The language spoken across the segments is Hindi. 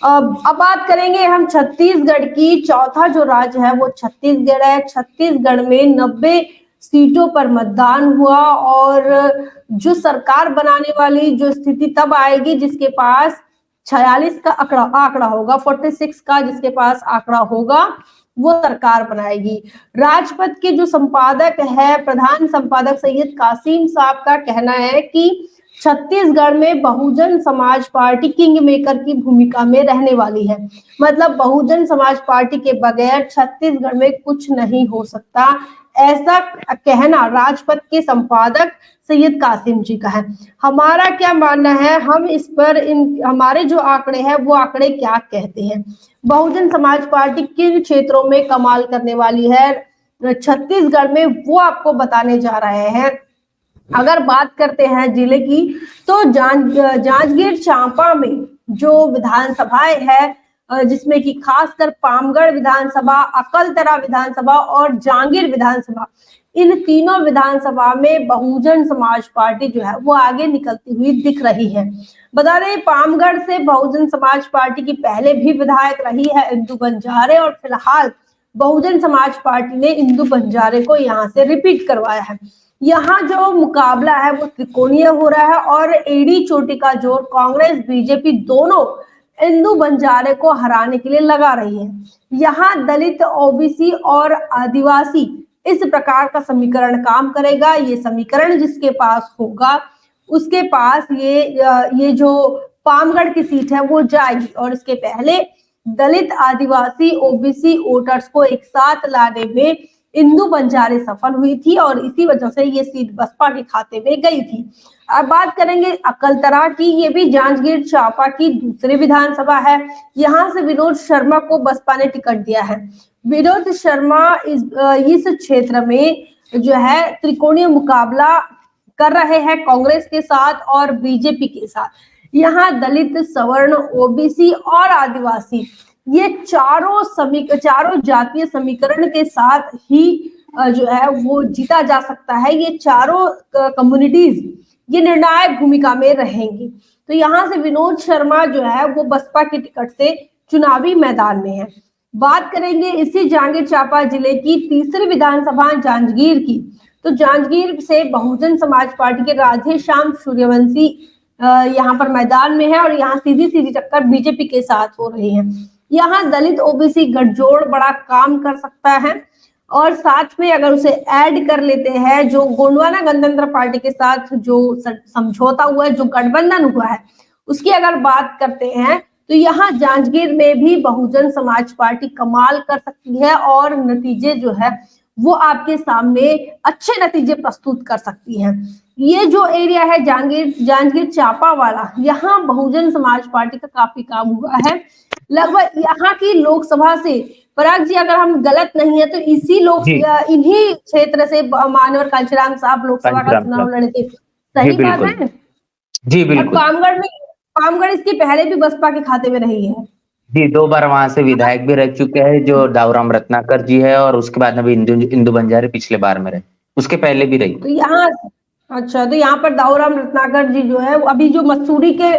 अब बात करेंगे हम छत्तीसगढ़ की। चौथा जो राज्य है वो छत्तीसगढ़ है। छत्तीसगढ़ में 90 सीटों पर मतदान हुआ और जो सरकार बनाने वाली जो स्थिति तब आएगी जिसके पास 46 का आंकड़ा होगा, 46 का जिसके पास आंकड़ा होगा वो सरकार बनाएगी। राजपथ के जो संपादक है, प्रधान संपादक सैयद कासिम साहब का कहना है कि छत्तीसगढ़ में Bahujan Samaj party king maker की भूमिका में रहने वाली है। मतलब बहुजन समाज पार्टी के बगैर छत्तीसगढ़ में कुछ नहीं हो सकता, ऐसा कहना राजपथ के संपादक सैयद कासिम जी का है। हमारा क्या मानना है, हम इस पर हमारे जो आंकड़े हैं वो आंकड़े क्या कहते हैं। बहुजन समाज पार्टी किन क्षेत्रों में कमाल करने वाली है छत्तीसगढ़ में, वो आपको बताने जा रहे हैं। अगर बात करते हैं जिले की, तो जांजगीर चांपा में जो विधानसभाएं है जिसमें कि खासकर पामगढ़ विधानसभा, अकलतरा विधानसभा और जांगीर विधानसभा, इन तीनों विधानसभा में बहुजन समाज पार्टी जो है वो आगे निकलती हुई दिख रही है। बता दें पामगढ़ से बहुजन समाज पार्टी की पहले भी विधायक रही है इंदु बंजारे, और फिलहाल बहुजन समाज पार्टी ने इंदु बंजारे को यहाँ से रिपीट करवाया है। यहाँ जो मुकाबला है वो त्रिकोणीय हो रहा है और एड़ी चोटी का जोर कांग्रेस बीजेपी दोनों इंदु बंजारे को हराने के लिए लगा रही है। यहाँ दलित, ओबीसी और आदिवासी इस प्रकार का समीकरण काम करेगा। ये समीकरण जिसके पास होगा उसके पास ये जो पामगढ़ की सीट है वो जाएगी। और इसके पहले दलित, आदिवासी, ओबीसी वोटर्स को एक साथ लाने में इंदु बंजारे सफल हुई थी और इसी वजह से ये सीट बसपा के खाते में गई थी। अब बात करेंगे अकलतरा की। ये भी जांजगीर चांपा की दूसरी विधानसभा है। यहाँ से विनोद शर्मा को बसपा ने टिकट दिया है। विनोद शर्मा इस क्षेत्र में जो है त्रिकोणीय मुकाबला कर रहे हैं कांग्रेस के साथ और बीजेपी के साथ। यहाँ दलित, सवर्ण, ओबीसी और आदिवासी ये चारों जातीय समीकरण के साथ ही जो है वो जीता जा सकता है। ये चारों कम्युनिटीज ये निर्णायक भूमिका में रहेंगी। तो यहाँ से विनोद शर्मा जो है वो बसपा के टिकट से चुनावी मैदान में है। बात करेंगे इसी जांजगीर चांपा जिले की तीसरी विधानसभा जांजगीर की। तो जांजगीर से बहुजन समाज पार्टी के राधेश्याम सूर्यवंशी यहाँ पर मैदान में है और यहाँ सीधी टक्कर बीजेपी के साथ हो रही है। यहाँ दलित ओबीसी गठजोड़ बड़ा काम कर सकता है और साथ में अगर उसे ऐड कर लेते हैं जो गोंडवाना गणतंत्र पार्टी के साथ जो समझौता हुआ है, जो गठबंधन हुआ है, उसकी अगर बात करते हैं तो यहाँ जांजगीर में भी बहुजन समाज पार्टी कमाल कर सकती है और नतीजे जो है वो आपके सामने अच्छे नतीजे प्रस्तुत कर सकती है। ये जो एरिया है जांजगीर चांपा वाला, यहाँ बहुजन समाज पार्टी का काफी काम हुआ है। लगभग यहाँ की लोकसभा से पराग जी अगर हम गलत नहीं है तो इन्हीं क्षेत्र से मानवर कांचीराम साहब लोकसभा का चुनाव लड़े थे। सही बात है जी बिल्कुल। और पामगढ़ इसके पहले भी बसपा के खाते में रही है जी, 2 बार वहां से विधायक भी रह चुके हैं जो दाऊराम रत्नाकर जी है और उसके बाद अभी इंदु बंजारे पिछले बार में रहे, उसके पहले भी रही। तो यहाँ तो यहाँ पर दाऊराम रत्नाकर जी जो है अभी जो मसूरी के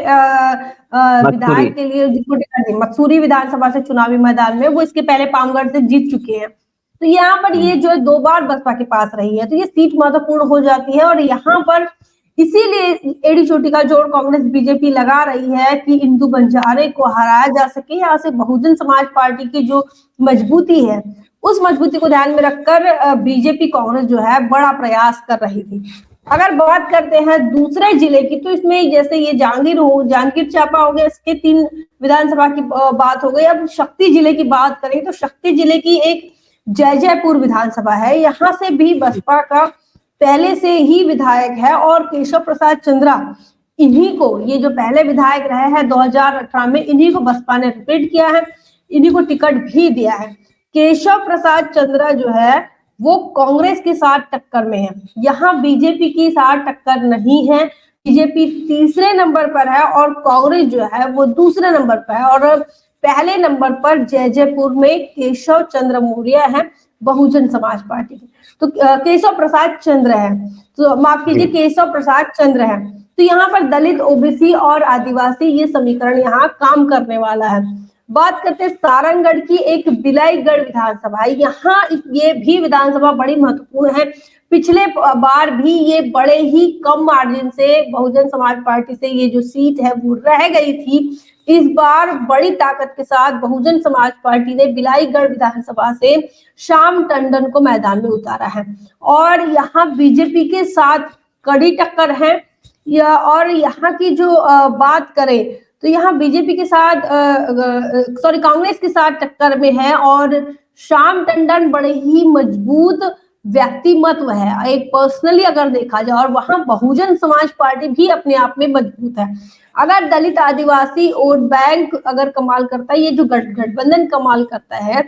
विधायक के लिए जिसको टिकट दी मसूरी विधानसभा से चुनावी मैदान में, वो इसके पहले पामगढ़ से जीत चुके हैं। तो यहाँ पर ये जो 2 बार बसपा के पास रही है तो ये सीट महत्वपूर्ण हो जाती है और यहाँ पर इसीलिए एड़ी चोटी का जोड़ कांग्रेस बीजेपी लगा रही है कि इंदु बंजारे को हराया जा सके। यहाँ से बहुजन समाज पार्टी की जो मजबूती है उस मजबूती को ध्यान में रखकर बीजेपी कांग्रेस जो है बड़ा प्रयास कर रही थी। अगर बात करते हैं दूसरे जिले की तो इसमें जैसे ये जांजगीर चांपा हो गया, इसके 3 विधानसभा की बात हो गई। अब शक्ति जिले की बात करें तो शक्ति जिले की एक जयजयपुर विधानसभा है। यहाँ से भी बसपा का पहले से ही विधायक है और केशव प्रसाद चंद्रा, इन्हीं को ये जो पहले विधायक रहे हैं 2018 में, इन्हीं को बसपा ने रिपीट किया है, इन्हीं को टिकट भी दिया है। केशव प्रसाद चंद्रा जो है वो कांग्रेस के साथ टक्कर में है। यहाँ बीजेपी की साथ टक्कर नहीं है, बीजेपी तीसरे नंबर पर है और कांग्रेस जो है वो दूसरे नंबर पर है और पहले नंबर पर जयजयपुर में केशव चंद्र मौर्य है बहुजन समाज पार्टी के। तो केशव प्रसाद चंद्र है, तो माफ कीजिए केशव प्रसाद चंद्र है। तो यहाँ पर दलित, ओबीसी और आदिवासी ये समीकरण यहाँ काम करने वाला है। बात करते हैं सारंगगढ़ की, एक बिलाईगढ़ विधानसभा है। यहाँ ये भी विधानसभा बड़ी महत्वपूर्ण है। पिछले बार भी ये बड़े ही कम मार्जिन से बहुजन समाज पार्टी से ये जो सीट है वो रह गई थी। इस बार बड़ी ताकत के साथ बहुजन समाज पार्टी ने बिलाईगढ़ विधानसभा से श्याम टंडन को मैदान में उतारा है और यहाँ बीजेपी के साथ कड़ी टक्कर है। और यहाँ की जो बात करें तो यहाँ बीजेपी के साथ कांग्रेस के साथ टक्कर में है और श्याम टंडन बड़े ही मजबूत व्यक्तिमत्व है एक पर्सनली अगर देखा जाए, और वहां बहुजन समाज पार्टी भी अपने आप में मजबूत है। अगर दलित आदिवासी वोट बैंक अगर कमाल करता है, ये जो गठबंधन कमाल करता है,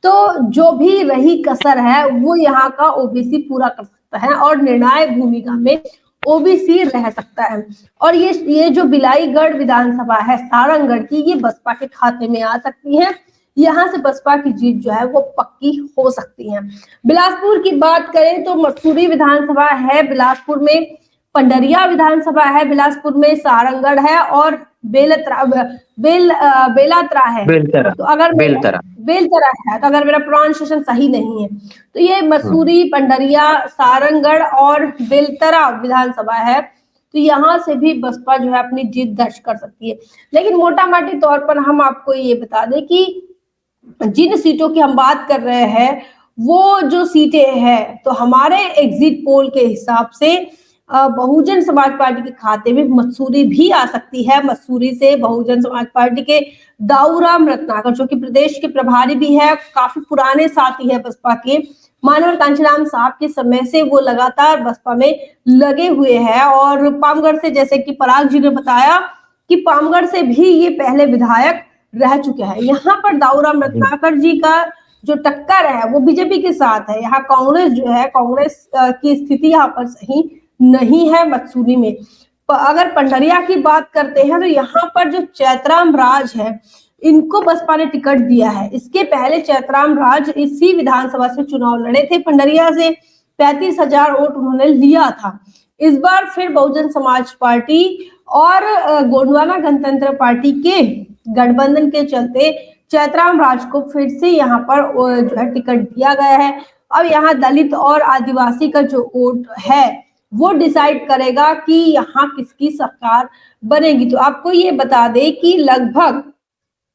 तो जो भी रही कसर है वो यहाँ का ओबीसी पूरा कर सकता है और निर्णायक भूमिका में ओबीसी रह सकता है। और ये जो बिलाईगढ़ विधानसभा है सारंगगढ़ की, ये बसपा के खाते में आ सकती है। यहाँ से बसपा की जीत जो है वो पक्की हो सकती है। बिलासपुर की बात करें तो मसूरी विधानसभा है, बिलासपुर में पंडरिया विधानसभा है, बिलासपुर में सारंगगढ़ है और बेलतरा है। तो अगर बेलतरा है, तो अगर मेरा प्रोनाउंसिएशन सही नहीं है तो ये मसूरी, पंडरिया, सारंगगढ़ और बेलतरा विधानसभा है। तो यहाँ से भी बसपा जो है अपनी जीत दर्ज कर सकती है। लेकिन मोटा मोटी तौर पर हम आपको ये बता दें कि जिन सीटों की हम बात कर रहे हैं वो जो सीटें हैं, तो हमारे एग्जिट पोल के हिसाब से बहुजन समाज पार्टी के खाते में मसूरी भी आ सकती है। मसूरी से बहुजन समाज पार्टी के दाऊराम रत्नाकर, जो कि प्रदेश के प्रभारी भी है, काफी पुराने साथी है बसपा के, मानवर कांचीराम साहब के समय से वो लगातार बसपा में लगे हुए हैं। और पामगढ़ से, जैसे कि पराग जी ने बताया कि पामगढ़ से भी ये पहले विधायक रह चुके हैं। यहाँ पर दाऊराम रत्नाकर जी का जो टक्कर है वो बीजेपी के साथ है। यहाँ कांग्रेस जो है, कांग्रेस की स्थिति यहाँ पर सही नहीं है मसूरी में। अगर पंडरिया की बात करते हैं तो यहाँ पर जो चैतराम राज है, इनको बसपा ने टिकट दिया है। इसके पहले चैतराम राज इसी विधानसभा से चुनाव लड़े थे, पंडरिया से 35,000 वोट उन्होंने लिया था। इस बार फिर बहुजन समाज पार्टी और गोंडवाना गणतंत्र पार्टी के गठबंधन के चलते चैतराम राज को फिर से यहाँ पर जो है टिकट दिया गया है। अब यहाँ दलित और आदिवासी का जो वोट है वो डिसाइड करेगा कि यहाँ किसकी सरकार बनेगी। तो आपको ये बता दें कि लगभग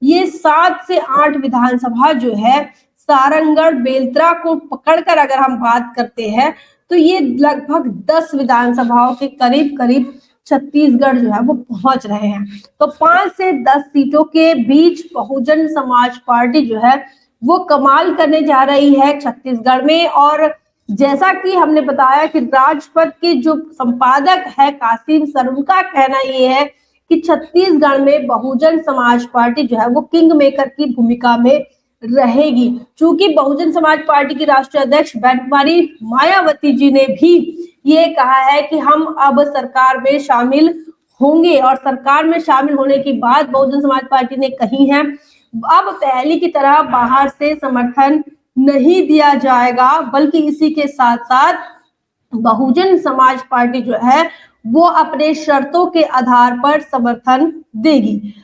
ये 7 से 8 विधानसभा जो है सारंगगढ़, बेलतरा को पकड़कर अगर हम बात करते हैं तो ये लगभग 10 विधानसभाओं के करीब छत्तीसगढ़ जो है वो पहुंच रहे हैं। तो 5 से 10 सीटों के बीच बहुजन समाज पार्टी जो है वो कमाल करने जा रही है छत्तीसगढ़ में। और जैसा कि हमने बताया कि राजपथ के जो संपादक है कासिम सर, उनका कहना ये है कि छत्तीसगढ़ में बहुजन समाज पार्टी जो है वो किंग मेकर की भूमिका में रहेगी। चूंकि बहुजन समाज पार्टी की राष्ट्रीय अध्यक्ष कुमारी मायावती जी ने भी ये कहा है कि हम अब सरकार में शामिल होंगे, और सरकार में शामिल होने की बात बहुजन समाज पार्टी ने कही है। अब पहले की तरह बाहर से समर्थन नहीं दिया जाएगा, बल्कि इसी के साथ साथ बहुजन समाज पार्टी जो है वो अपने शर्तों के आधार पर समर्थन देगी।